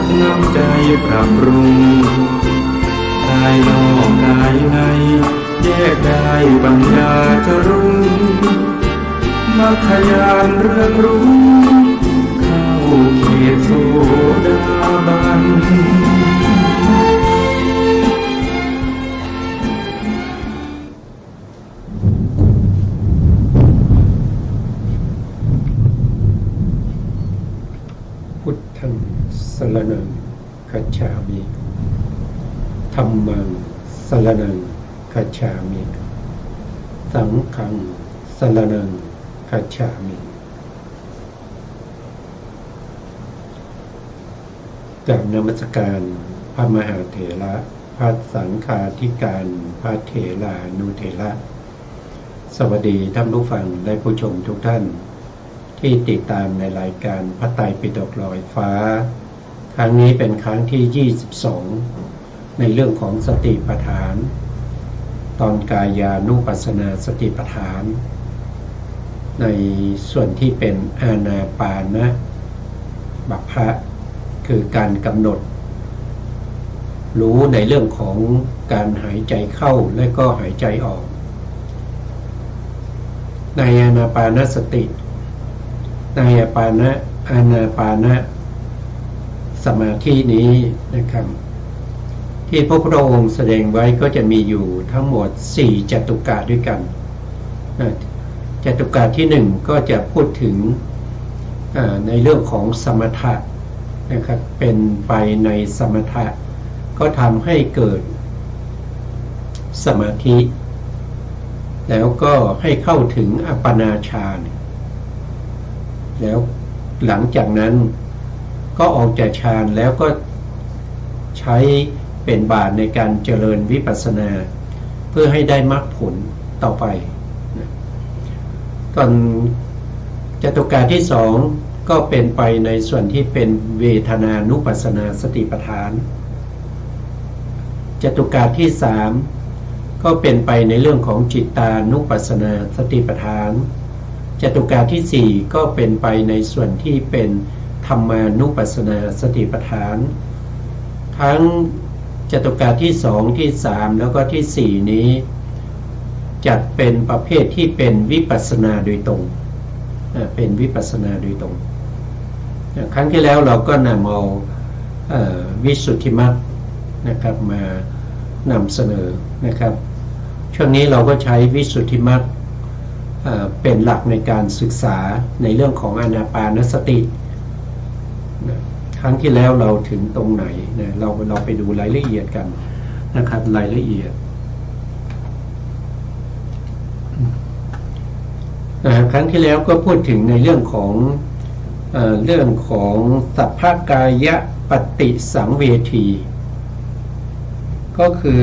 กน้ำใจปรับปรุงกายนอกกายในแยกได้ปัญญาจะรุ่งมัคคยานเรื่องรู้เข้าเขตโสดาบันพุทธังสรณังคัจฉามิธัมมังสรณังคัจฉามิสังฆังสรณังคัจฉามิกราบนมัสการพระมหาเถระพระสังฆาธิการพระเถรานุเถระสวัสดีท่านผู้ฟังและผู้ชมทุกท่านที่ติดตามในรายการพระไตรปิฎกลอยฟ้าครั้งนี้เป็นครั้งที่22ในเรื่องของสติปัฏฐานตอนกายานุปัสสนาสติปัฏฐานในส่วนที่เป็นอานาปานบัพพะคือการกำหนดรู้ในเรื่องของการหายใจเข้าและก็หายใจออกในอานาปานสติในอานาปานสมาธินี้นะครับที่พระพุทธองค์แสดงไว้ก็จะมีอยู่ทั้งหมด4จตุกะด้วยกันจตุกะที่1ก็จะพูดถึงในเรื่องของสมถะนะครับเป็นไปในสมถะก็ทำให้เกิดสมาธิแล้วก็ให้เข้าถึงอัปปนาฌานแล้วหลังจากนั้นก็ออกจากฌานแล้วก็ใช้เป็นบาตรในการเจริญวิปัสสนาเพื่อให้ได้มรรคผลต่อไปก่อนจตุกะที่2ก็เป็นไปในส่วนที่เป็นเวทนานุปัสสนาสติปัฏฐานจตุกะที่3ก็เป็นไปในเรื่องของจิตตานุปัสสนาสติปัฏฐานจตุกะที่4ก็เป็นไปในส่วนที่เป็นธรรมานุปัสสนาสติปัฏฐานทั้งจตุกะที่2ที่3แล้วก็ที่4นี้จัดเป็นประเภทที่เป็นวิปัสสนาโดยตรงเป็นวิปัสสนาโดยตรงครั้งที่แล้วเราก็นำเอาวิสุทธิมรรคนะครับมานำเสนอนะครับช่วงนี้เราก็ใช้วิสุทธิมรรคเป็นหลักในการศึกษาในเรื่องของอานาปานสติครั้งที่แล้วเราถึงตรงไหนนะเราไปดูรายละเอียดกันนะครับรายละเอียดครั้งที่แล้วก็พูดถึงในเรื่องของสัพพกายะปฏิสังเวทีก็คือ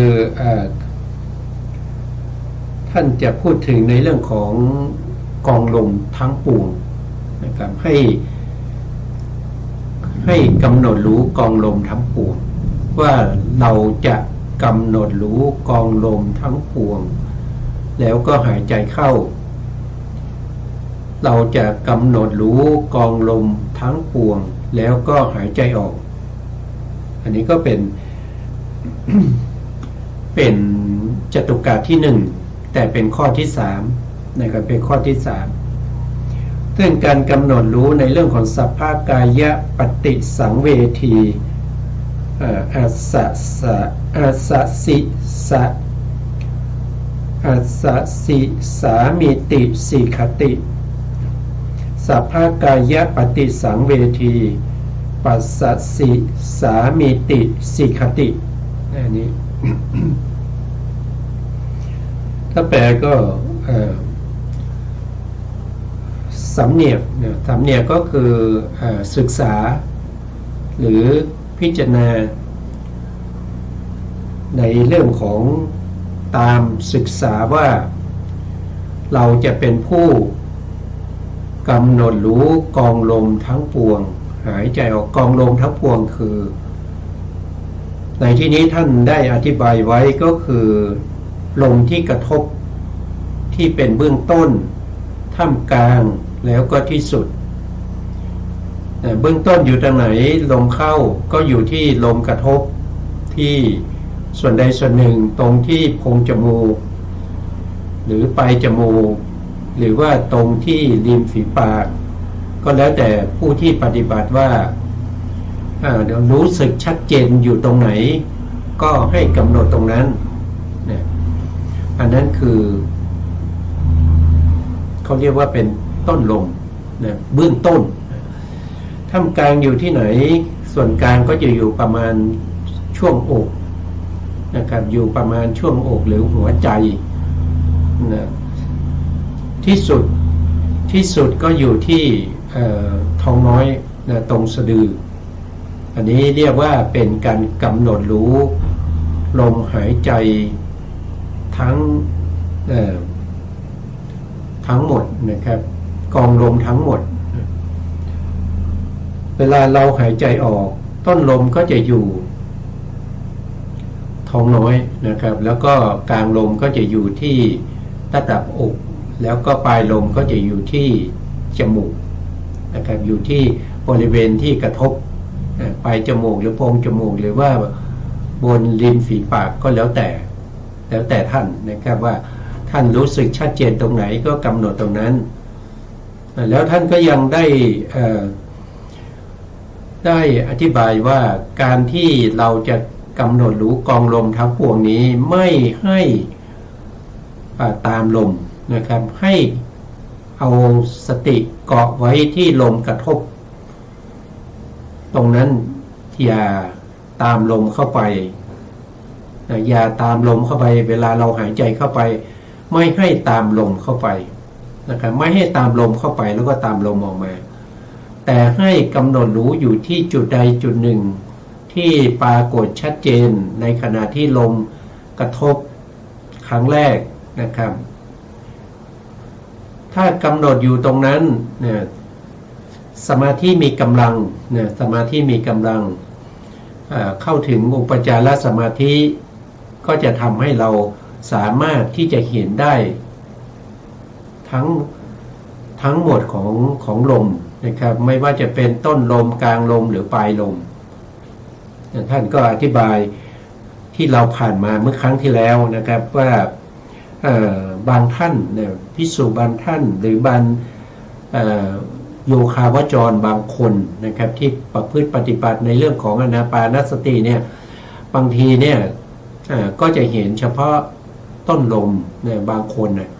ท่านจะพูดถึงในเรื่องของกองลมทั้งปวงนะครับให้กำหนดรู้กองลมทั้งปวงว่าเราจะกำหนดรู้กองลมทั้งปวงแล้วก็หายใจเข้าเราจะกำหนดรู้กองลมทั้งปวงแล้วก็หายใจออกอันนี้ก็เป็น เป็นจตุกะที่1แต่เป็นข้อที่3นะครับเป็นข้อที่3ซึ่งการกำหนดรู้ในเรื่องของสัพพกายะปฏิสังเวทีอาสสิสามิติสีคติสัพพกายะปฏิสังเวทีปัสสสิสามิติสีคติอันนี้ ถ้าแปลก็สำเนียกก็คือศึกษาหรือพิจารณาในเรื่องของตามศึกษาว่าเราจะเป็นผู้กำหนดรู้กองลมทั้งปวงหายใจออกกองลมทั้งปวงคือในที่นี้ท่านได้อธิบายไว้ก็คือลมที่กระทบที่เป็นเบื้องต้นท่ามกลางแล้วก็ที่สุด เบื้องต้นอยู่ตรงไหนลมเข้าก็อยู่ที่ลมกระทบที่ส่วนใดส่วนหนึ่งตรงที่โพรงจมูกหรือปลายจมูกหรือว่าตรงที่ริมฝีปากก็แล้วแต่ผู้ที่ปฏิบัติว่าเดี๋ยวรู้สึกชัดเจนอยู่ตรงไหนก็ให้กำหนดตรงนั้นนะอันนั้นคือเขาเรียกว่าเป็นต้นลมนะเบื้องต้นท่ามกลางอยู่ที่ไหนส่วนกลางก็จะอยู่ประมาณช่วงอกนะครับอยู่ประมาณช่วงอกหรือหัวใจนะที่สุดก็อยู่ที่ท้องน้อยนะตรงสะดืออันนี้เรียกว่าเป็นการกำหนดรู้ลมหายใจทั้งหมดนะครับกองลมทั้งหมดเวลาเราหายใจออกต้นลมก็จะอยู่ท้องน้อยนะครับแล้วก็กลางลมก็จะอยู่ที่ระดับอกแล้วก็ปลายลมก็จะอยู่ที่จมูกนะครับอยู่ที่บริเวณที่กระทบปลายจมูกหรือโพรงจมูกหรือว่าบนริมฝีปากก็แล้วแต่ท่านนะครับว่าท่านรู้สึกชัดเจนตรงไหนก็กำหนดตรงนั้นแล้วท่านก็ยังได้อธิบายว่าการที่เราจะกำหนดรู้กองลมทั้งปวงนี้ไม่ให้ตามลมนะครับให้เอาสติเกาะไว้ที่ลมกระทบตรงนั้นอย่าตามลมเข้าไปอย่าตามลมเข้าไปเวลาเราหายใจเข้าไปไม่ให้ตามลมเข้าไปนะครับไม่ให้ตามลมเข้าไปแล้วก็ตามลมออกมาแต่ให้กำหนดรู้อยู่ที่จุดใดจุดหนึ่งที่ปรากฏชัดเจนในขณะที่ลมกระทบครั้งแรกนะครับถ้ากำหนดอยู่ตรงนั้นเนี่ยสมาธิมีกำลังเนี่ยสมาธิมีกำลังเข้าถึงอุปจารสมาธิก็จะทำให้เราสามารถที่จะเห็นได้ทั้งหมดของลมนะครับไม่ว่าจะเป็นต้นลมกลางลมหรือปลายลมท่านก็อธิบายที่เราผ่านมาเมื่อครั้งที่แล้วนะครับว่าบางท่านเนี่ยภิกษุบางท่านหรือบางโยคาวจรบางคนนะครับที่ประพฤติปฏิบัติในเรื่องของอานาปานสติเนี่ยบางทีเนี่ยก็จะเห็นเฉพาะต้นลมเนี่ยบางคนนะ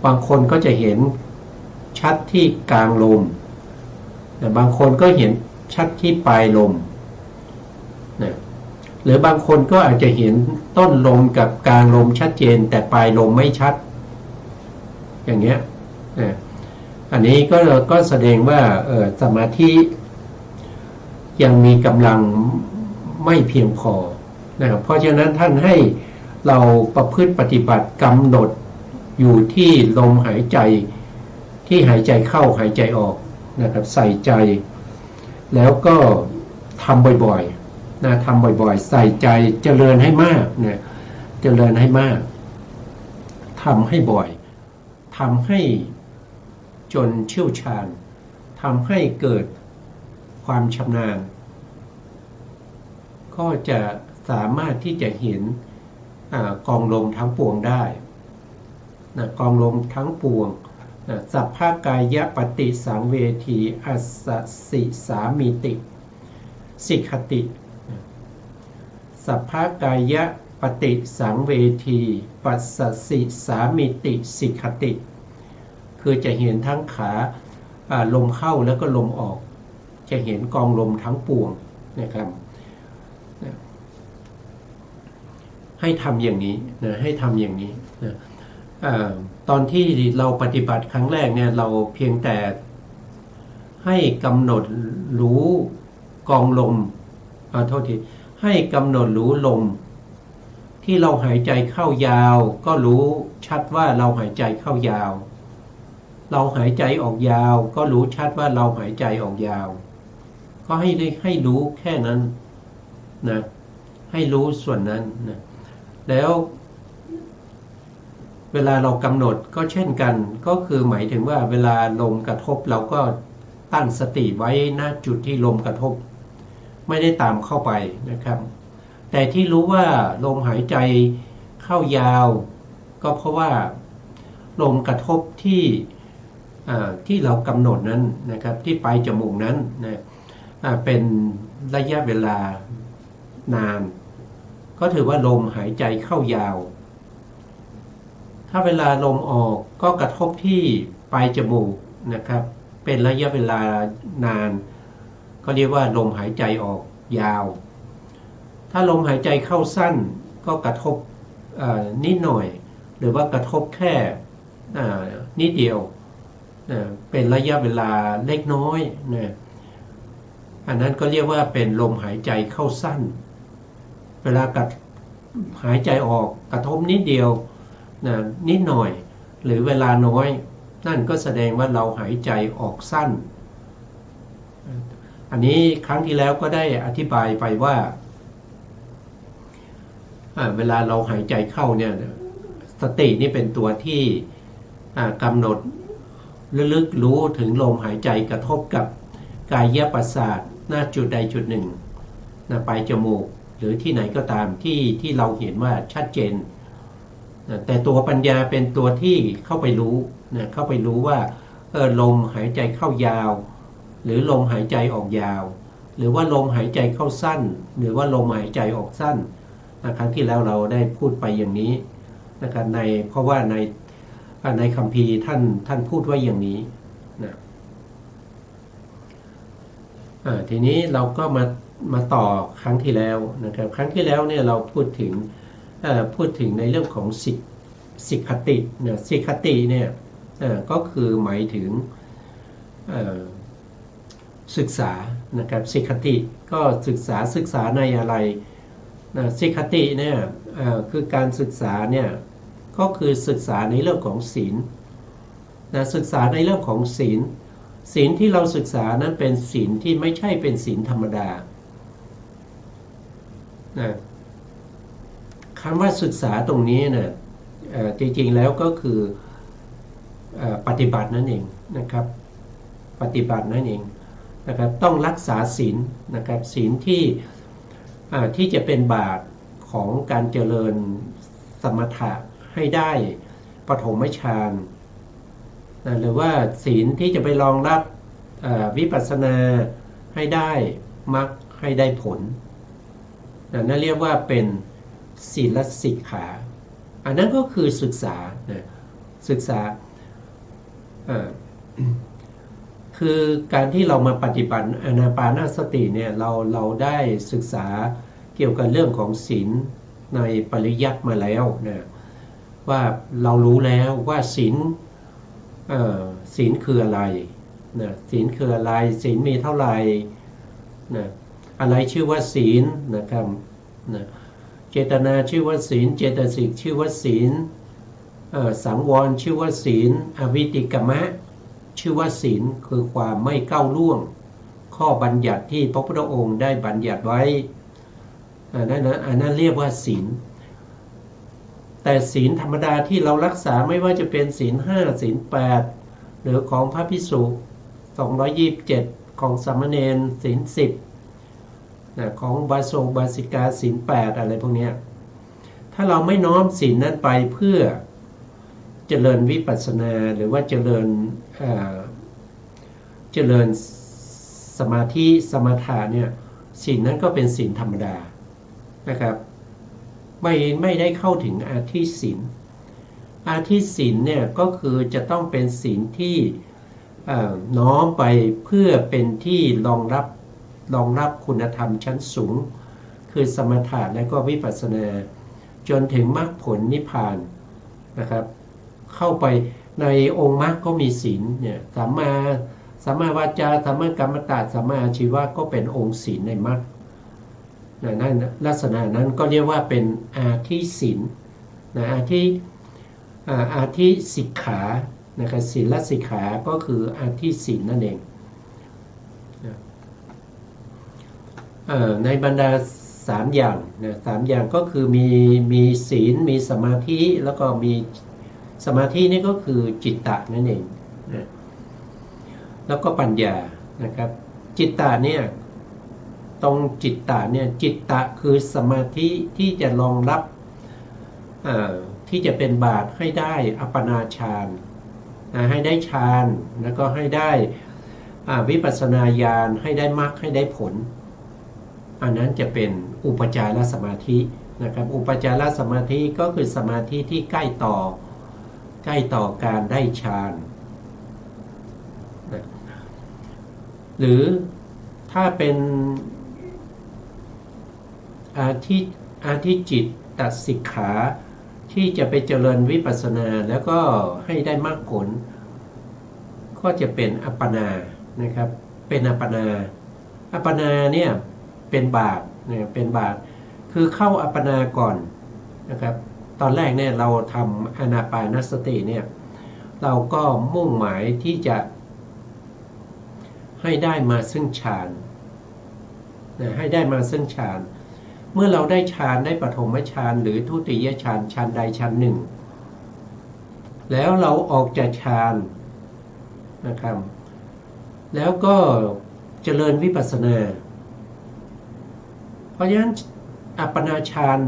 บางคนก็จะเห็นชัดที่กลางลมแต่บางคนก็เห็นชัดที่ปลายลมนะหรือบางคนก็อาจจะเห็นต้นลมกับกลางลมชัดเจนแต่ปลายลมไม่ชัดอย่างเงี้ยนะอันนี้ก็แสดงว่าสมาธิยังมีกำลังไม่เพียงพอนะครับเพราะฉะนั้นท่านให้เราประพฤติปฏิบัติกำหนดอยู่ที่ลมหายใจที่หายใจเข้าหายใจออกนะครับใส่ใจแล้วก็ทำบ่อยๆนะทำบ่อยๆใส่ใจเจริญให้มากเนี่ยเจริญให้มากทำให้บ่อยทำให้จนเชี่ยวชาญทำให้เกิดความชำนาญก็จะสามารถที่จะเห็นกองลมทั้งปวงได้นะกองลมทั้งปวงสัพพกายปฏิสังเวทีอัสสสิสามิติสิกขติสัพพกายปฏิสังเวทีปัสสสิสามิติสิกขติคือจะเห็นทั้งขาลมเข้าแล้วก็ลมออกจะเห็นกองลมทั้งปวงนะครับให้ทำอย่างนี้นะให้ทำอย่างนี้นะตอนที่เราปฏิบัติครั้งแรกเนี่ยเราเพียงแต่ให้กำหนดรู้กองลมโทษทีให้กำหนดรู้ลมที่เราหายใจเข้ายาวก็รู้ชัดว่าเราหายใจเข้ายาวเราหายใจออกยาวก็รู้ชัดว่าเราหายใจออกยาวก็ให้รู้แค่นั้นนะให้รู้ส่วนนั้นนะแล้วเวลาเรากำหนดก็เช่นกันก็คือหมายถึงว่าเวลาลมกระทบเราก็ ตั้งสติไว้ณจุดที่ลมกระทบไม่ได้ตามเข้าไปนะครับแต่ที่รู้ว่าลมหายใจเข้ายาวก็เพราะว่าลมกระทบที่เรากำหนดนั้นนะครับที่ปลายจมูกนั้นนะเป็นระยะเวลานานก็ถือว่าลมหายใจเข้ายาวถ้าเวลาลมออกก็กระทบที่ปลายจมูกนะครับเป็นระยะเวลานานก็เรียกว่าลมหายใจออกยาวถ้าลมหายใจเข้าสั้นก็กระทบนิดหน่อยหรือว่ากระทบแค่นิดเดียวเป็นระยะเวลาเล็กน้อยนะอันนั้นก็เรียกว่าเป็นลมหายใจเข้าสั้นเวลาหายใจออกกระทบนิดเดียวนะนิดหน่อยหรือเวลาน้อยนั่นก็แสดงว่าเราหายใจออกสั้นอันนี้ครั้งที่แล้วก็ได้อธิบายไปว่าเวลาเราหายใจเข้าเนี่ยสตินี่เป็นตัวที่กำหนดลึกรู้ถึงลมหายใจกระทบกับกายประสาทหน้าจุดใดจุดหนึ่งปลายจมูกหรือที่ไหนก็ตามที่เราเห็นว่าชัดเจนแต่ตัวปัญญาเป็นตัวที่เข้าไปรู้เข้าไปรู้ว่าลมหายใจเข้ายาวหรือลมหายใจออกยาวหรือว่าลมหายใจเข้าสั้นหรือว่าลมหายใจออกสั้นครั้งที่แล้วเราได้พูดไปอย่างนี้นะครับเพราะว่าในคัมภีร์ท่านพูดไว้อย่างนี้นะทีนี้เราก็มาต่อครั้งที่แล้วนะครับครั้งที่แล้วเนี่ยเราพูดถึงในเรื่องของสิกขตินะสิกขติเนี่ยก็คือหมายถึงศึกษานะครับสิกขติก็ศึกษาในอะไรนะสิกขติเนี่ยคือการศึกษาเนี่ยก็คือศึกษาในเรื่องของศีลนะศึกษาในเรื่องของศีลที่เราศึกษานั้นเป็นศีลที่ไม่ใช่เป็นศีลธรรมดานะคำว่าศึกษาตรงนี้นะจริงๆแล้วก็คือปฏิบัตินั่นเองนะครับปฏิบัตินั่นเองนะครับต้องรักษาศีลนะครับศีลที่จะเป็นบาตรของการเจริญสมถะให้ได้ปฐมฌานหรือว่าศีลที่จะไปรองรับวิปัสสนาให้ได้มรรคให้ได้ผลนั่นเรียกว่าเป็นศีลสิกขาอันนั้นก็คือศึกษาศึกษาคือการที่เรามาปฏิบัติอานาปานสติเนี่ยเราได้ศึกษาเกี่ยวกับเรื่องของศีลในปริยัติมาแล้วนะว่าเรารู้แล้วว่าศีลคืออะไรนะศีลคืออะไรศีลมีเท่าไหร่นะอะไรชื่อว่าศีลนะครับนะเจตนาชื่อว่าศีลเจตสิกชื่อว่าศีลสังวรชื่อว่าศีลอวิติกมะชื่อว่าศีลคือความไม่ก้าวล่วงข้อบัญญัติที่พระพุทธองค์ได้บัญญัติไว้อันนั้นเรียกว่าศีลแต่ศีลธรรมดาที่เรารักษาไม่ว่าจะเป็นศีล5ศีล8หรือของพระภิกษุ227ของสามเณรศีล10ของบาโสบาสิกาศีล8อะไรพวกนี้ถ้าเราไม่น้อมศีลนั้นไปเพื่อเจริญวิปัสสนาหรือว่าเจริญสมาธิสมถะเนี่ยศีลนั้นก็เป็นศีลธรรมดานะครับไม่ได้เข้าถึงอาทิศีลอาทิศีลเนี่ยก็คือจะต้องเป็นศีลที่น้อมไปเพื่อเป็นที่รองรับคุณธรรมชั้นสูงคือสมถะและก็วิปัสสนาจนถึงมรรคผลนิพพานนะครับเข้าไปในองค์มรรคก็มีศีลเนี่ยสัมมาวาจาสัมมากัมมันตะสัมมาอาชีวะก็เป็นองค์ศีลในมรรคนั่นลักษณะนั้นก็เรียกว่าเป็นอาทิศีลอาทิสิกขานะครับศีลสิกขาก็คืออาทิศีลนั่นเองในบรรดา3อย่างนะ3อย่างก็คือมีศีลมีสมาธิแล้วก็มีสมาธินี่ก็คือจิตตะนั่นเองนะแล้วก็ปัญญา นะครับจิตตะเนี่ยตรงจิตตะเนี่ยจิตตะคือสมาธิที่จะรองรับที่จะเป็นบาตให้ได้อัปปนาฌานให้ได้ฌานแล้วก็ให้ได้วิปัสสนาญาณให้ได้มรรคให้ได้ผลอันนั้นจะเป็นอุปจารสมาธินะครับอุปจารสมาธิก็คือสมาธิที่ใกล้ต่อการได้ฌานนะหรือถ้าเป็นอาทิจิตตสิกขาที่จะไปเจริญวิปัสสนาแล้วก็ให้ได้มรรคผลก็จะเป็นอัปปนานะครับเป็นอัปปนาเนี่ยเป็นบาตเนี่ยเป็นบาตคือเข้าอัปปนาก่อนนะครับตอนแรกเนี่ยเราทำอานาปานสติเนี่ยเราก็มุ่งหมายที่จะให้ได้มาซึ่งฌานให้ได้มาซึ่งฌานเมื่อเราได้ฌานได้ปฐมฌานหรือทุติยฌานฌานใดฌานหนึ่งแล้วเราออกจากฌานนะครับแล้วก็เจริญวิปัสสนาเพราะฉะนั้นอัปปนาฌาน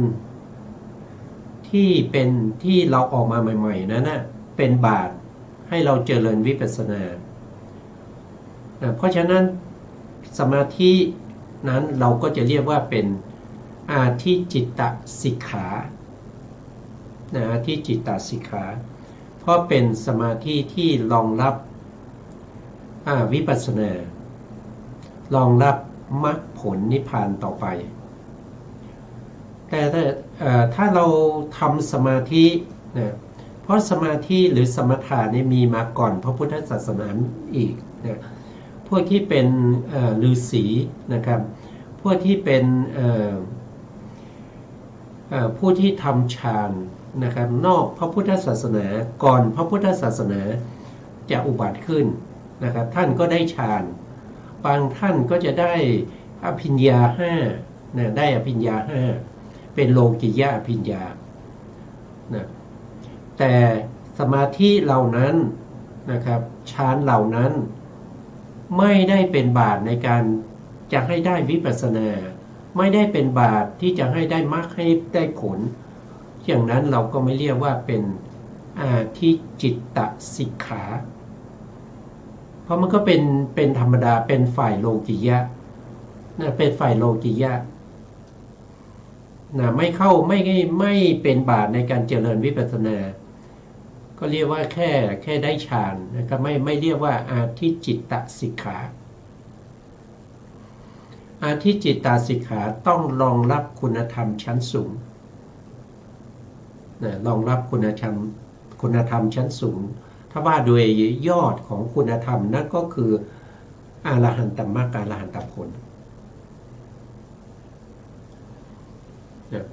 ที่เราออกมาใหม่ๆนั้นนะเป็นบาตให้เราเจริญวิปัสสนาเพราะฉะนั้นสมาธินั้นเราก็จะเรียกว่าเป็นอาทิจิตตสิกขาอาทิจิตตสิกขาเพราะเป็นสมาธิที่รองรับวิปัสสนารองรับมรรคผลนิพพานต่อไปแต่ถ้าเราทำสมาธินะเพราะสมาธิหรือสมถะนี่มีมาก่อนพระพุทธศาสนาอีกนะพวกที่เป็นฤาษีนะครับพวกที่เป็นผู้ที่ทำฌานนะครับนอกพระพุทธศาสนาก่อนพระพุทธศาสนาจะอุบัติขึ้นนะครับท่านก็ได้ฌานบางท่านก็จะได้อภิญญา5นะได้อภิญญา5เป็นโลกิยะอภิญญานะแต่สมาธิเหล่านั้นนะครับฌานเหล่านั้นไม่ได้เป็นบาตในการจะให้ได้วิปัสสนาไม่ได้เป็นบาตที่จะให้ได้มรรคให้ได้ผลอย่างนั้นเราก็ไม่เรียกว่าเป็นอาทิจิตตสิกขาเพราะมันก็เป็นธรรมดาเป็นฝ่ายโลกิยะนะเป็นฝ่ายโลกิยะนะไม่เป็นบาตในการเจริญวิปัสสนาก็เรียกว่าแค่ได้ฌานนะครับไม่เรียกว่าอาทิจิตตสิกขาอาทิจิตตสิกขาต้องรองรับคุณธรรมชั้นสูงนะรองรับคุณธรรมชั้นสูงถ้าว่าโดยยอดของคุณธรรมนั่นก็คืออรหันตมรรคอรหันตผลนะ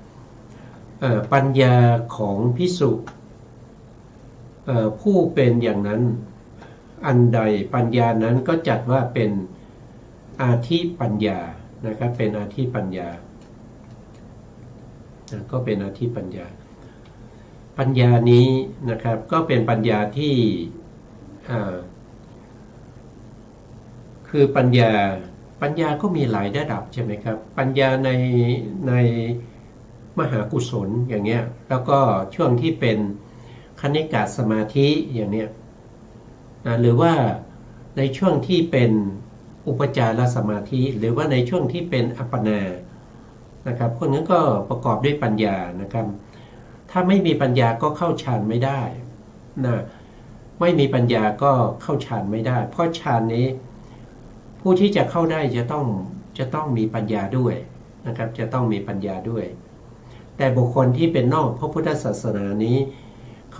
ปัญญาของภิกษุผู้เป็นอย่างนั้นอันใดปัญญานั้นก็จัดว่าเป็นอาทิปัญญานะครับเป็นอาทิปัญญาก็เป็นอาทิปัญญาปัญญานี้นะครับก็เป็นปัญญาที่คือปัญญาก็มีหลายระดับใช่ไหมครับปัญญาในมหากุศลอย่างเงี้ยแล้วก็ช่วงที่เป็นคณิกะสมาธิอย่างเนี้ยหรือว่าในช่วงที่เป็นอุปจารสมาธิหรือว่าในช่วงที่เป็นอัปปนานะครับพวกนั้นก็ประกอบด้วยปัญญานะครับถ้าไม่มีปัญญาก็เข้าฌานไม่ได้นะไม่มีปัญญาก็เข้าฌานไม่ได้เพราะฌานนี้ผู้ที่จะเข้าได้จะต้องมีปัญญาด้วยนะครับจะต้องมีปัญญาด้วยแต่บุคคลที่เป็นนอกพระพุทธศาสนานี้เ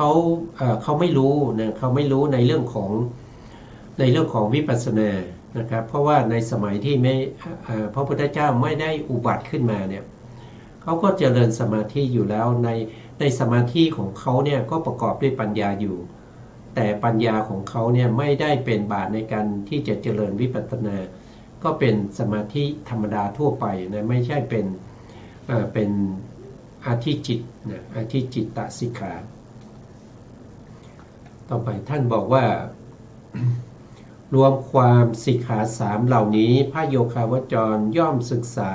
ขาไม่รู้นะเขาไม่รู้ในเรื่องของวิปัสสนานะครับเพราะว่าในสมัยที่พระพุทธเจ้าไม่ได้อุบัติขึ้นมาเนี่ยเขาก็เจริญสมาธิอยู่แล้วในสมาธิของเขาเนี่ยก็ประกอบด้วยปัญญาอยู่แต่ปัญญาของเขาเนี่ยไม่ได้เป็นบาตในการที่จะเจริญวิปัสสนาก็เป็นสมาธิธรรมดาทั่วไปนะไม่ใช่เป็นอาทิจิตนะอาทิจิตตสิกขาต่อไปท่านบอกว่า หล รวมความสิกขาสามเหล่านี้พระโยคาวจรย่อมศึกษา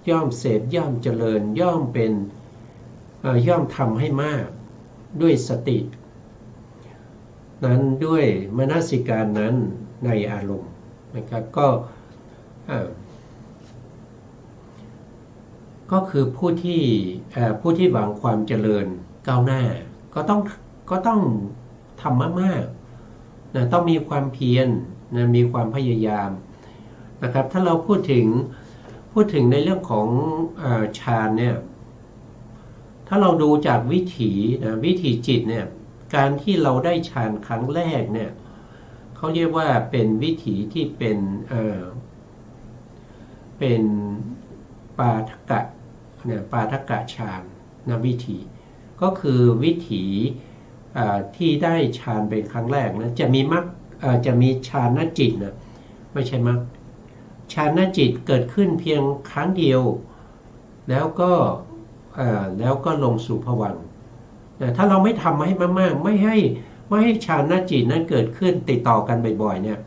ย่อมเสพย่อมเจริญย่อมเป็นย่อมทำให้มากด้วยสตินั้นด้วยมนสิการนั้นในอารมณ์นะครับก็คือผู้ที่หวังความเจริญก้าวหน้าก็ต้องทำมากๆนะต้องมีความเพียรนะมีความพยายามนะครับถ้าเราพูดถึงในเรื่องของฌานเนี่ยถ้าเราดูจากวิถีจิตเนี่ยการที่เราได้ฌานครั้งแรกเนี่ยเขาเรียกว่าเป็นวิถีที่เป็นปาทกะเนี่ยปาทกะฌานนะวิถีก็คือวิถีที่ได้ฌานเป็นครั้งแรกนะจะมีฌานจิตนะไม่ใช่มรรคฌานจิตเกิดขึ้นเพียงครั้งเดียวแล้วก็ลงสู่ภวังค์ถ้าเราไม่ทำให้มากๆไม่ให้ฌานจิตนั้นเกิดขึ้นติดต่อกันบ่อยๆเนี่ย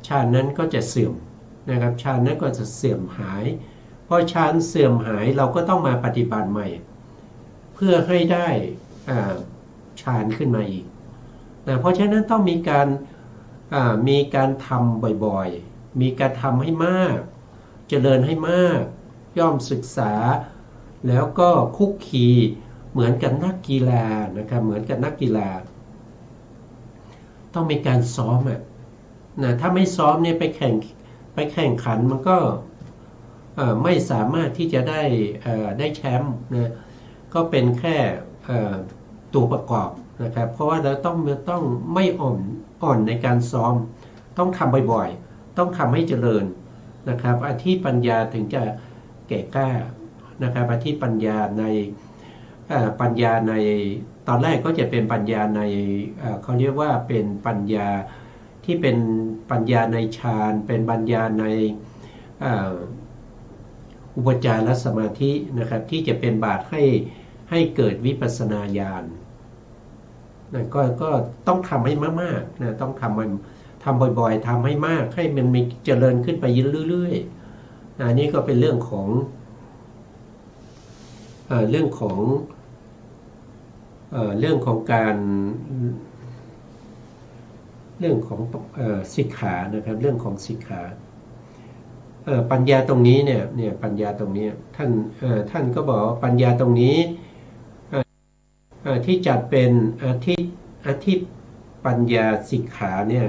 ฌานนั้นก็จะเสื่อมนะครับฌานนั้นก็จะเสื่อมหายพอฌานเสื่อมหายเราก็ต้องมาปฏิบัติใหม่เพื่อให้ได้ฌานขึ้นมาอีกเพราะฉะนั้นต้องมีการทำบ่อยๆมีการทำให้มากเจริญให้มากย่อมศึกษาแล้วก็คุกคีเหมือนกับนักกีฬานะครับเหมือนกับนักกีฬาต้องมีการซ้อมถ้าไม่ซ้อมเนี่ยไปแข่งขันมันก็ไม่สามารถที่จะได้แชมป์นะก็เป็นแค่ตัวประกอบนะครับเพราะว่าเราต้องไม่อ่อนในการซ้อมต้องทำบ่อยๆต้องทำให้เจริญนะครับอธิปัญญาถึงจะแก่กล้านะครับอธิปัญญาในตอนแรกก็จะเป็นปัญญาในเขาเรียกว่าเป็นปัญญาที่เป็นปัญญาในฌานเป็นปัญญาในอุปจารสมาธินะครับที่จะเป็นบาตให้เกิดวิปัสสนาญาณก็ต้องทำให้มากๆนะต้องทำบ่อยๆทำให้มากให้มันมีเจริญขึ้นไปเรื่อยๆนี่ก็เป็นเรื่องของการสิกขานะครับเรื่องของสิกขาปัญญาตรงนี้เนี่ยปัญญาตรงนี้ท่านก็บอกว่าปัญญาตรงนี้ที่จัดเป็นอธิปัญญาสิกขาเนี่ย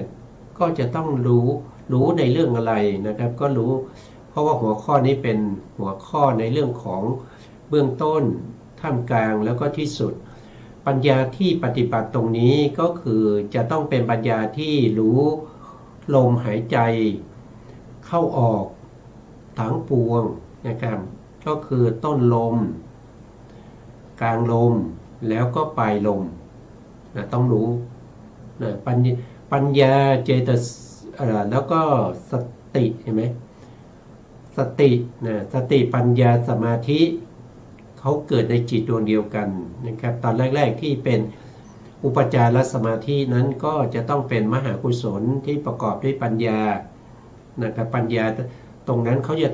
ก็จะต้องรู้ในเรื่องอะไรนะครับก็รู้เพราะว่าหัวข้อนี้เป็นหัวข้อในเรื่องของเบื้องต้นท่ามกลางแล้วก็ที่สุดปัญญาที่ปฏิบัติตรงนี้ก็คือจะต้องเป็นปัญญาที่รู้ลมหายใจเข้าออกทั้งปวงนะครับก็คือต้นลมกลางลมแล้วก็ปลายลมต้องรู้ปัญญาเจตสแล้วก็สติเห็นไหมสติปัญญาสมาธิเขาเกิดในจิตดวงเดียวกันนะครับตอนแรกๆที่เป็นอุปจารสมาธินั้นก็จะต้องเป็นมหากุศลที่ประกอบด้วยปัญญานะครับปัญญาตรงนั้นเขาจะ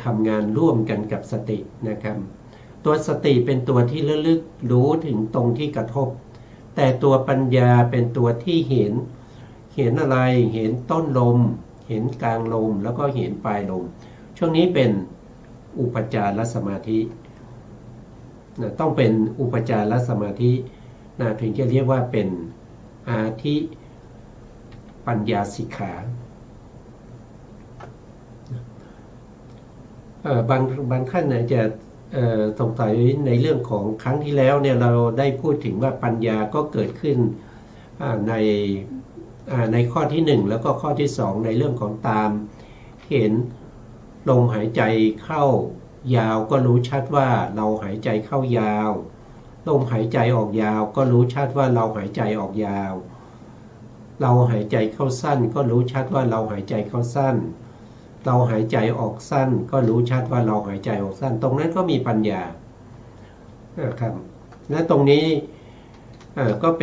ทำงานร่วมกันกับสตินะครับตัวสติเป็นตัวที่ระลึกรู้ถึงตรงที่กระทบแต่ตัวปัญญาเป็นตัวที่เห็นอะไรเห็นต้นลมเห็นกลางลมแล้วก็เห็นปลายลมช่วงนี้เป็นอุปจารสมาธิต้องเป็นอุปจารสมาธิถึงจะเรียกว่าเป็นอาธิปัญญาสิกขาบางท่านจะสงสัยในเรื่องของครั้งที่แล้วเนี่ยเราได้พูดถึงว่าปัญญาก็เกิดขึ้นในข้อที่1แล้วก็ข้อที่2ในเรื่องของตามเห็นลมหายใจเข้ายาวก็รู้ชัดว่าเราหายใจเข้ายาวลมหายใจออกยาวก็รู้ชัดว่าเราหายใจออกยาวเราหายใจเข้าสั้นก็รู้ชัดว่าเราหายใจเข้าสั้นเราหายใจออกสั้นก็รู้ชัดว่าเราหายใจออกสั้นตรงนั้นก็มีปัญญาครับและตรงนี้ก็เ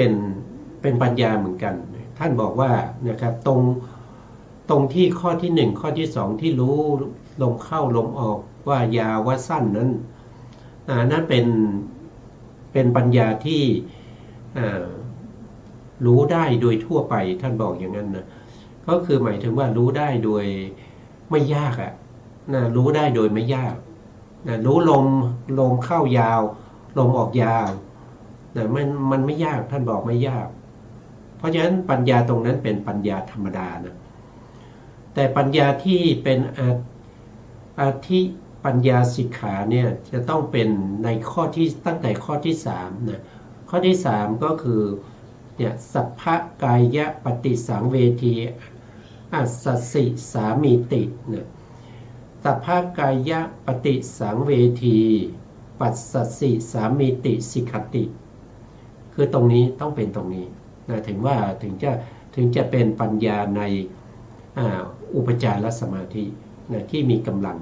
ป็นปัญญาเหมือนกัน ท่านบอกว่านะครับตรงที่ข้อที่ 1ข้อที่ 2ที่รู้ลมเข้าลมออกว่ายาวว่าสั้นนั้นนั่นเป็นปัญญาที่รู้ได้โดยทั่วไปท่านบอกอย่างนั้นนะก็คือหมายถึงว่ารู้ได้โดยไม่ยากรู้ได้โดยไม่ยากรู้ลมเข้ายาวลมออกยาวมันไม่ยากท่านบอกไม่ยากเพราะฉะนั้นปัญญาตรงนั้นเป็นปัญญาธรรมดานะแต่ปัญญาที่เป็นอาทิปัญญาสิกขาเนี่ยจะต้องเป็นในข้อที่ตั้งแต่ข้อที่3นะข้อที่3ก็คือเนี่ยสัพพกายปฏิสังเวทีอัสสสิสามีติเนี่ยสัพพกายปฏิสังเวทีปัสสสิสามีติสิกขติคือตรงนี้ต้องเป็นตรงนี้นะถึงจะเป็นปัญญาในอุปจารสมาธินะที่มีกำลัง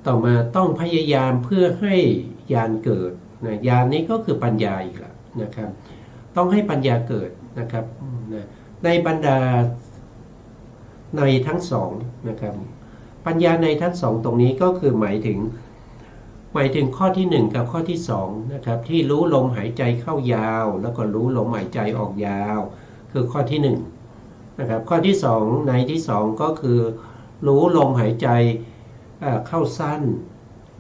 ต่อมาต้องพยายามเพื่อให้ญาณเกิดนะญาณนี้ก็คือปัญญาอีกแล้วนะครับต้องให้ปัญญาเกิดนะครับในบรรดาในทั้งสองนะครับปัญญาในทั้งสองตรงนี้ก็คือหมายถึงข้อที่1กับข้อที่2นะครับที่รู้ลมหายใจเข้ายาวแล้วก็รู้ลมหายใจออกยาวคือข้อที่1นะครับข้อที่2ในที่2ก็คือรู้ลมหายใจเข้าสั้น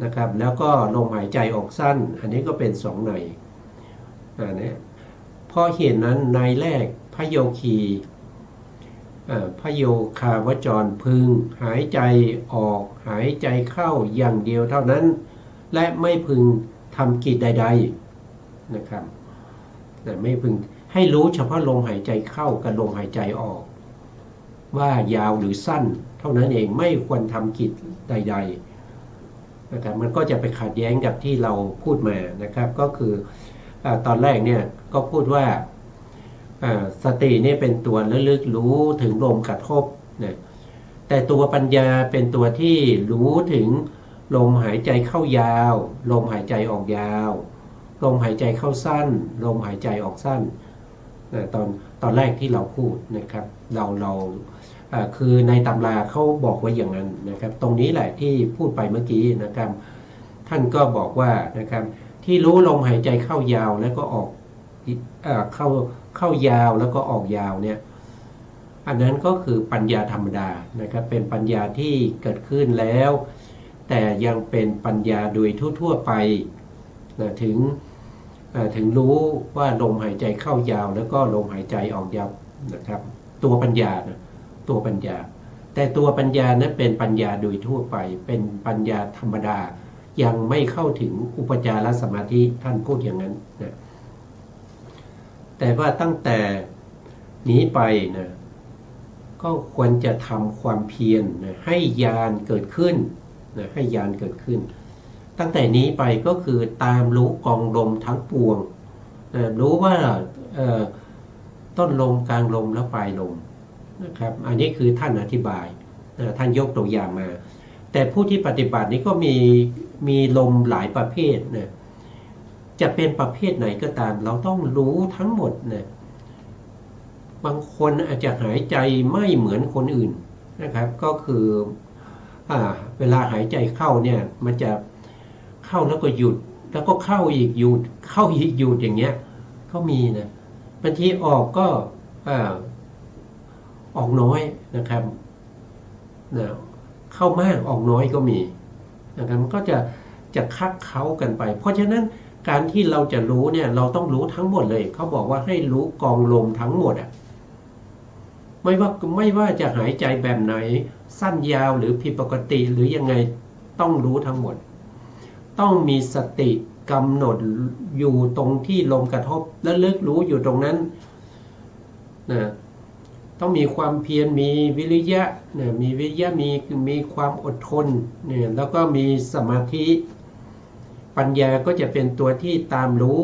นะครับแล้วก็ลมหายใจออกสั้นอันนี้ก็เป็น2ในเนี่ยเพราะเหตุนั้นในแรกพระโยคีพระโยคาวจรพึงหายใจออกหายใจเข้าอย่างเดียวเท่านั้นและไม่พึงทำกิจใดๆนะครับแต่ไม่พึงให้รู้เฉพาะลมหายใจเข้ากับลมหายใจออกว่ายาวหรือสั้นเท่านั้นเองไม่ควรทำกิจใดๆนะครับมันก็จะไปขัดแย้งกับที่เราพูดมานะครับก็คือตอนแรกเนี่ยก็พูดว่าสตินี่เป็นตัวระลึกรู้ถึงลมกระทบนะแต่ตัวปัญญาเป็นตัวที่รู้ถึงลมหายใจเข้ายาวลมหายใจออกยาวลมหายใจเข้าสั้นลมหายใจออกสั้นตอนแรกที่เราพูดนะครับเราคือในตำราเขาบอกไว้อย่างนั้นนะครับตรงนี้แหละที่พูดไปเมื่อกี้นะครับท่านก็บอกว่านะครับที่รู้ลมหายใจเข้ายาวแล้วก็ออกเข้ายาวแล้วก็ออกยาวเนี่ยอันนั้นก็คือปัญญาธรรมดานะครับเป็นปัญญาที่เกิดขึ้นแล้วแต่ยังเป็นปัญญาโดยทั่วๆไปนะถึงรู้ว่าลมหายใจเข้ายาวแล้วก็ลมหายใจออกยาวนะครับตัวปัญญานะตัวปัญญาแต่ตัวปัญญานั้นเป็นปัญญาโดยทั่วไปเป็นปัญญาธรรมดายังไม่เข้าถึงอุปจารสมาธิท่านพูดอย่างนั้นนะแต่ว่าตั้งแต่นี้ไปนะก็ควรจะทำความเพียรนะให้ญาณเกิดขึ้นนะให้ญาณเกิดขึ้นตั้งแต่นี้ไปก็คือตามรู้กองลมทั้งปวงรู้ว่าต้นลมกลางลมและปลายลมนะครับอันนี้คือท่านอธิบายท่านยกตัวอย่างมาแต่ผู้ที่ปฏิบัตินี้ก็มีลมหลายประเภทนะจะเป็นประเภทไหนก็ตามเราต้องรู้ทั้งหมดนะบางคนอาจจะหายใจไม่เหมือนคนอื่นนะครับก็คือเวลาหายใจเข้าเนี่ยมันจะเข้าแล้วก็หยุดแล้วก็เข้าอีกหยุดเข้าอีกหยุดอย่างเงี้ยก็มีนะบางทีออกก็ออกน้อยนะครับนะเข้ามากออกน้อยก็มีนะครับมันก็จะคักเข้ากันไปเพราะฉะนั้นการที่เราจะรู้เนี่ยเราต้องรู้ทั้งหมดเลยเขาบอกว่าให้รู้กองลมทั้งหมดไม่ว่าจะหายใจแบบไหนสั้นยาวหรือผิดปกติหรือยังไงต้องรู้ทั้งหมดต้องมีสติกำหนดอยู่ตรงที่ลมกระทบและลึกรู้อยู่ตรงนั้นนะต้องมีความเพียรมีวิริยะเนี่ยมีวิริยะมีความอดทนเนี่ยแล้วก็มีสมาธิปัญญาก็จะเป็นตัวที่ตามรู้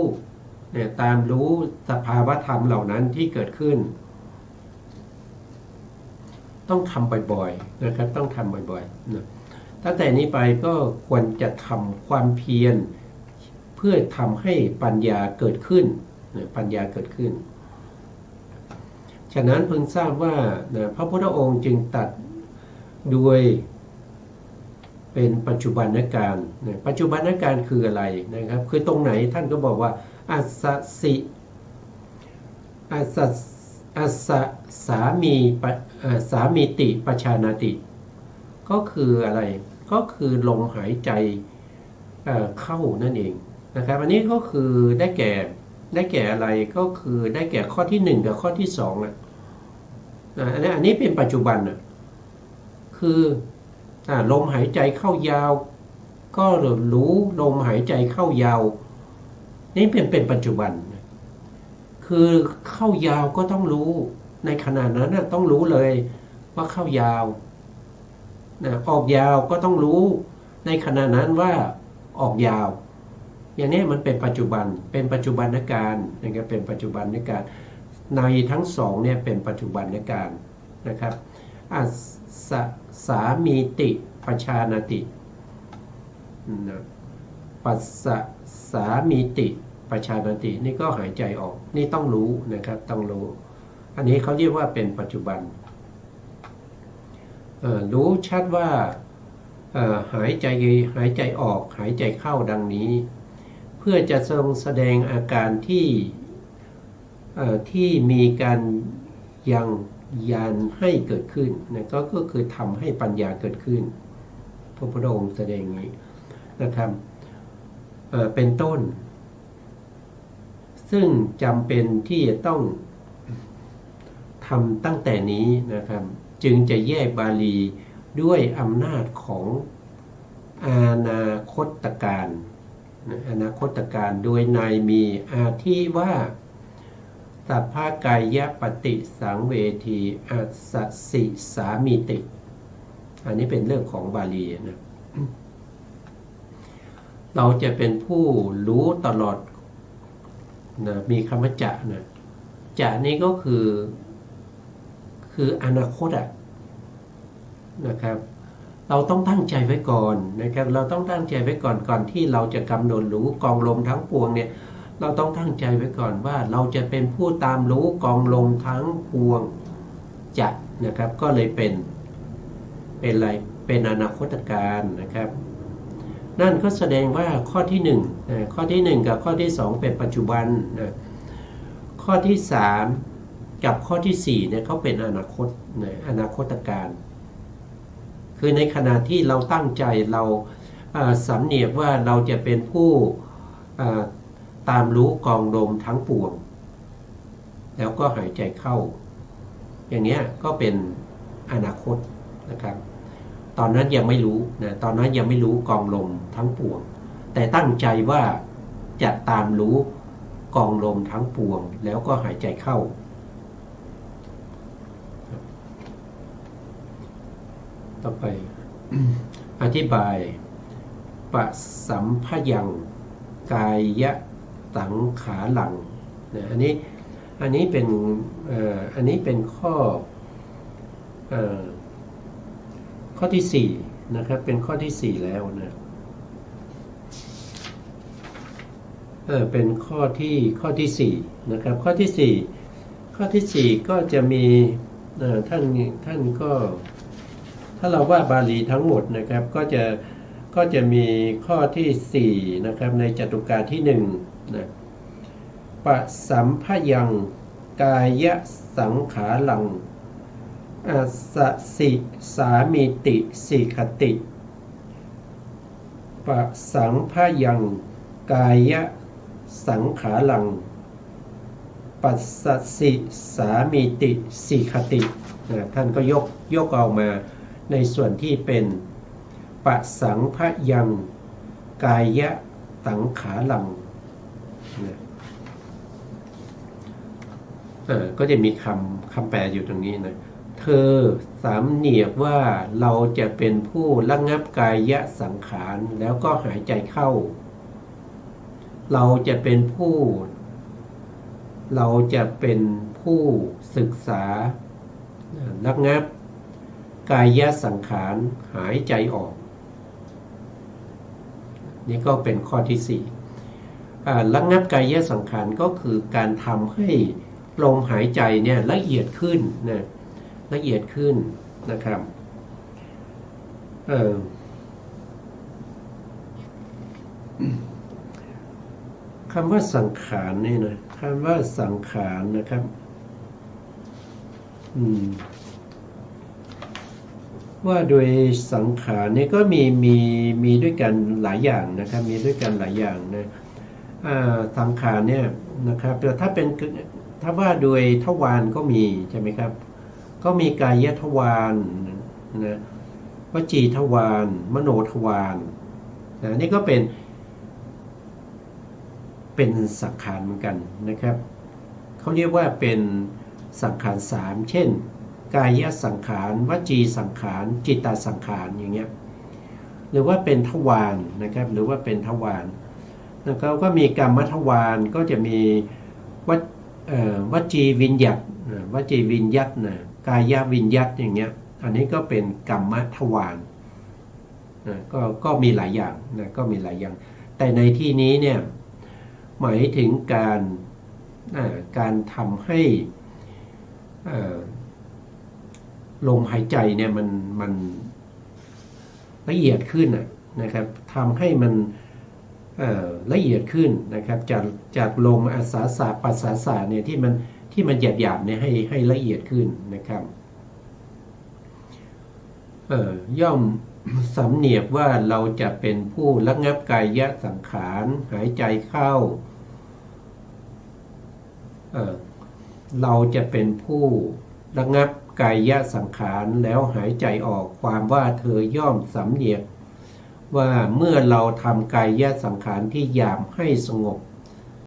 เนี่ยตามรู้สภาวธรรมเหล่านั้นที่เกิดขึ้นต้องทำบ่อยๆนะครับต้องทำบ่อยๆนะตั้งแต่นี้ไปก็ควรจะทำความเพียรเพื่อทำให้ปัญญาเกิดขึ้น ปัญญาเกิดขึ้นฉะนั้นพึงทราบว่าพระพุทธองค์จึงตรัสด้วยเป็นปัจจุบันการปัจจุบันการคืออะไรนะครับคือตรงไหนท่านก็บอกว่าอัสสิอัสอัสสามีสามีติปชานาติก็คืออะไรก็คือลมหายใจเข้านั่นเองนะครับอันนี้ก็คือได้แก่อะไรก็คือได้แก่ข้อที่1กับข้อที่2อันนี้เป็นปัจจุบันคือลมหายใจเข้ายาวก็รู้ลมหายใจเข้ายาวนี่เป็นปัจจุบันคือเข้ายาวก็ต้องรู้ในขณะนั้นต้องรู้เลยว่าเข้ายาวออกยาวก็ต้องรู้ในขณะนั้นว่าออกยาวอย่างนี้มันเป็นปัจจุบันการนะครับเป็นปัจจุบันการในทั้งสองเนี่ยเป็นปัจจุบันการนะครับสามีติปชานาติปัสสามีติปชานาตินี่ก็หายใจออกนี่ต้องรู้นะครับต้องรู้อันนี้เขาเรียกว่าเป็นปัจจุบันรู้ชัดว่าหายใจออกหายใจเข้าดังนี้เพื่อจะทรงแสดงอาการที่มีการยังยันให้เกิดขึ้นนะก็คือทำให้ปัญญาเกิดขึ้นพระพุทธองค์แสดงนี้นะครับเป็นต้นซึ่งจำเป็นที่จะต้องทำตั้งแต่นี้นะครับจึงจะแยกบาลีด้วยอำนาจของอนาคตการโดยในมีอาทิว่าสัพพกายปฏิสังเวทีอัสสสิสามิติอันนี้เป็นเรื่องของบาลีนะเราจะเป็นผู้รู้ตลอดนะมีคำว่าจะนะจะนี้ก็คืออนาคตนะครับเราต้องตั้งใจไว้ก่อนนะครับเราต้องตั้งใจไว้ก่อนที่เราจะกำหนดรู้กองลมทั้งปวงเนี่ยเราต้องตั้งใจไว้ก่อนว่าเราจะเป็นผู้ตามรู้กองลมทั้งปวงจะนะครับก็เลยเป็นอะไรเป็นอนาคตการนะครับนั่นก็แสดงว่าข้อที่1ข้อที่1กับข้อที่2เป็นปัจจุบันนะข้อที่3กับข้อที่4เนี่ยเขาเป็นอนาคตอนาคตการคือในขณะที่เราตั้งใจเราสำเนียกว่าเราจะเป็นผู้ตามรู้กองลมทั้งปวงแล้วก็หายใจเข้าอย่างนี้ก็เป็นอนาคตนะครับตอนนั้นยังไม่รู้นะตอนนั้นยังไม่รู้กองลมทั้งปวงแต่ตั้งใจว่าจะตามรู้กองลมทั้งปวงแล้วก็หายใจเข้าต่อไป อธิบายปสัมภยังกายสังขารังนะอันนี้เป็นข้อที่4นะครับเป็นข้อที่4แล้วนะเป็นข้อที่4นะครับข้อที่4ก็จะมีท่านก็ถ้าเราว่าบาลีทั้งหมดนะครับก็จะมีข้อที่4นะครับในจตุกาที่1นะปสัมภยังกายสังขารังอัสสสิสามิติสิขติปสัมภยังกายสังขารังปัสสสิสามิติสิขติท่านก็ยกเอามาในส่วนที่เป็นปสังภยังกายสังขารังก็จะมีคำแปลอยู่ตรงนี้นะเธอสำเนียกว่าเราจะเป็นผู้ระงับกายสังขารแล้วก็หายใจเข้าเราจะเป็นผู้ศึกษาระงับกายสังขารหายใจออกนี่ก็เป็นข้อที่4 ระงับกายสังขารก็คือการทำให้ลมหายใจเนี่ยละเอียดขึ้นนะละเอียดขึ้นนะครับคำว่าสังขารนี่นะคำว่าสังขารนะครับว่าโดยสังขารนี่ก็มีด้วยกันหลายอย่างนะครับมีด้วยกันหลายอย่างนะสังขารเนี่ยนะครับแต่ถ้าว่าโดยทวารก็มีใช่ไหมครับก็มีกายทวารนะวจีทวารมโนทวารนะนี่ก็เป็นสังขารเหมือนกันนะครับเขาเรียกว่าเป็นสังขาร3เช่นกายสังขารวจีสังขารจิตตสังขารอย่างเงี้ยหรือว่าเป็นทวารนะครับหรือว่าเป็นทวารแล้วก็มีกรรมทวารก็จะมีวจีวิญญัตวจีวิญญัตนะกายวิญญัตอย่างเงี้ยอันนี้ก็เป็นกรรมทวารก็มีหลายอย่างนะก็มีหลายอย่างแต่ในที่นี้เนี่ยหมายถึงการทำให้ลมหายใจเนี่ยมันละเอียดขึ้นนะครับทำให้มันละเอียดขึ้นนะครับจากลมอาสาสะปัสสาสะเนี่ยที่มันหยาบๆเนี่ยให้ละเอียดขึ้นนะครับย่อมสำเนียกว่าเราจะเป็นผู้ระงับกายสังขารหายใจเข้าเราจะเป็นผู้ระงับกายสังขารแล้วหายใจออกความว่าเธอย่อมสำเนียกว่าเมื่อเราทำกายสังขารที่หยาบให้สงบ